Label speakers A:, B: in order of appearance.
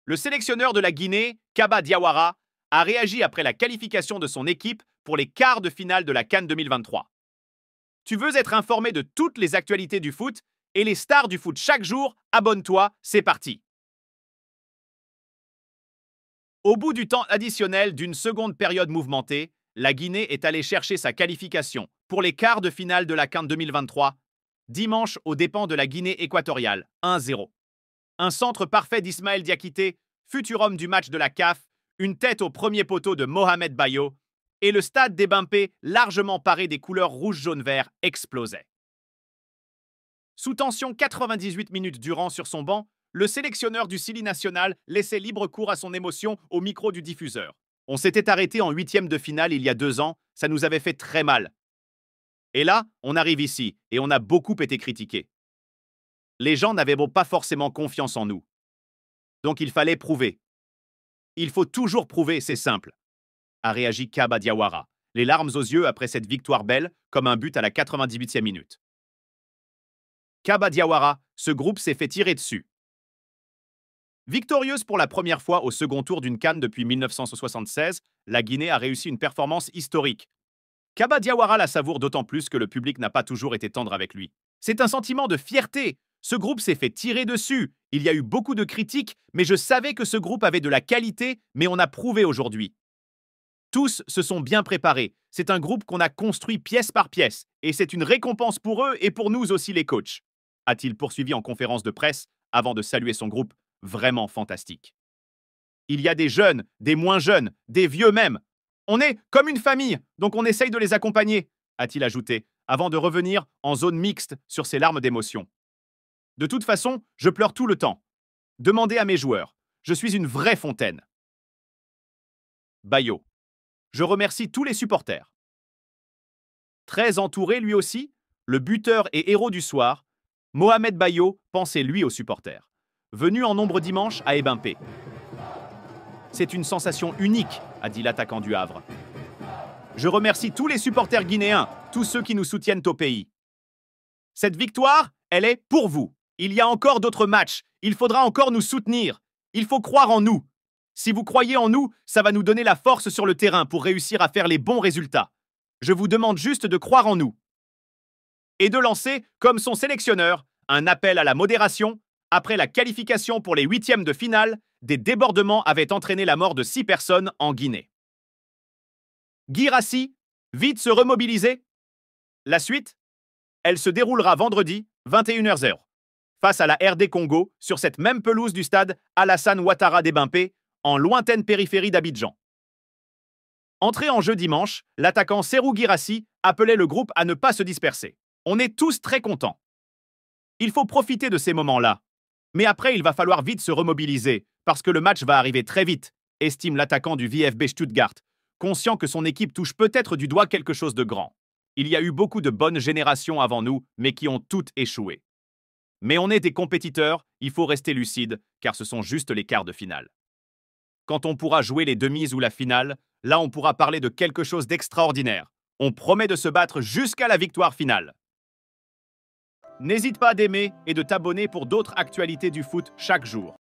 A: Le sélectionneur de la Guinée, Kaba Diawara, a réagi après la qualification de son équipe pour les quarts de finale de la CAN 2023. Tu veux être informé de toutes les actualités du foot et les stars du foot chaque jour? Abonne-toi, c'est parti. Au bout du temps additionnel d'une seconde période mouvementée, la Guinée est allée chercher sa qualification pour les quarts de finale de la CAN 2023, dimanche aux dépens de la Guinée équatoriale, 1-0. Un centre parfait d'Ismaël Diakité, futur homme du match de la CAF, une tête au premier poteau de Mohamed Bayo, et le stade des Bimpé, largement paré des couleurs rouge-jaune-vert, explosait. Sous tension 98 minutes durant sur son banc, le sélectionneur du Sili national laissait libre cours à son émotion au micro du diffuseur. On s'était arrêté en huitième de finale il y a 2 ans, ça nous avait fait très mal. Et là, on arrive ici, et on a beaucoup été critiqués. Les gens n'avaient pas forcément confiance en nous. Donc il fallait prouver. Il faut toujours prouver, c'est simple, a réagi Kaba Diawara, les larmes aux yeux après cette victoire belle, comme un but à la 98e minute. Kaba Diawara, ce groupe s'est fait tirer dessus. Victorieuse pour la première fois au second tour d'une CAN depuis 1976, la Guinée a réussi une performance historique. Kaba Diawara la savoure d'autant plus que le public n'a pas toujours été tendre avec lui. C'est un sentiment de fierté. Ce groupe s'est fait tirer dessus. Il y a eu beaucoup de critiques, mais je savais que ce groupe avait de la qualité, mais on a prouvé aujourd'hui. Tous se sont bien préparés. C'est un groupe qu'on a construit pièce par pièce, et c'est une récompense pour eux et pour nous aussi les coachs, a-t-il poursuivi en conférence de presse avant de saluer son groupe vraiment fantastique. Il y a des jeunes, des moins jeunes, des vieux même. On est comme une famille, donc on essaye de les accompagner, a-t-il ajouté, avant de revenir en zone mixte sur ses larmes d'émotion. De toute façon, je pleure tout le temps. Demandez à mes joueurs. Je suis une vraie fontaine. Bayo. Je remercie tous les supporters. Très entouré lui aussi, le buteur et héros du soir, Mohamed Bayo pensait lui aux supporters. Venu en nombre dimanche à Ebimpé. C'est une sensation unique, a dit l'attaquant du Havre. Je remercie tous les supporters guinéens, tous ceux qui nous soutiennent au pays. Cette victoire, elle est pour vous. Il y a encore d'autres matchs. Il faudra encore nous soutenir. Il faut croire en nous. Si vous croyez en nous, ça va nous donner la force sur le terrain pour réussir à faire les bons résultats. Je vous demande juste de croire en nous. Et de lancer, comme son sélectionneur, un appel à la modération. Après la qualification pour les huitièmes de finale, des débordements avaient entraîné la mort de 6 personnes en Guinée. Guirassy, vite se remobiliser. La suite, elle se déroulera vendredi, 21h00, face à la RD Congo, sur cette même pelouse du stade Alassane Ouattara d'Ebimpé, en lointaine périphérie d'Abidjan. Entré en jeu dimanche, l'attaquant Serhou Guirassy appelait le groupe à ne pas se disperser. On est tous très contents. Il faut profiter de ces moments-là. Mais après, il va falloir vite se remobiliser, parce que le match va arriver très vite, estime l'attaquant du VfB Stuttgart, conscient que son équipe touche peut-être du doigt quelque chose de grand. Il y a eu beaucoup de bonnes générations avant nous, mais qui ont toutes échoué. Mais on est des compétiteurs, il faut rester lucide, car ce sont juste les quarts de finale. Quand on pourra jouer les demis ou la finale, là on pourra parler de quelque chose d'extraordinaire. On promet de se battre jusqu'à la victoire finale. N'hésite pas d'aimer et de t'abonner pour d'autres actualités du foot chaque jour.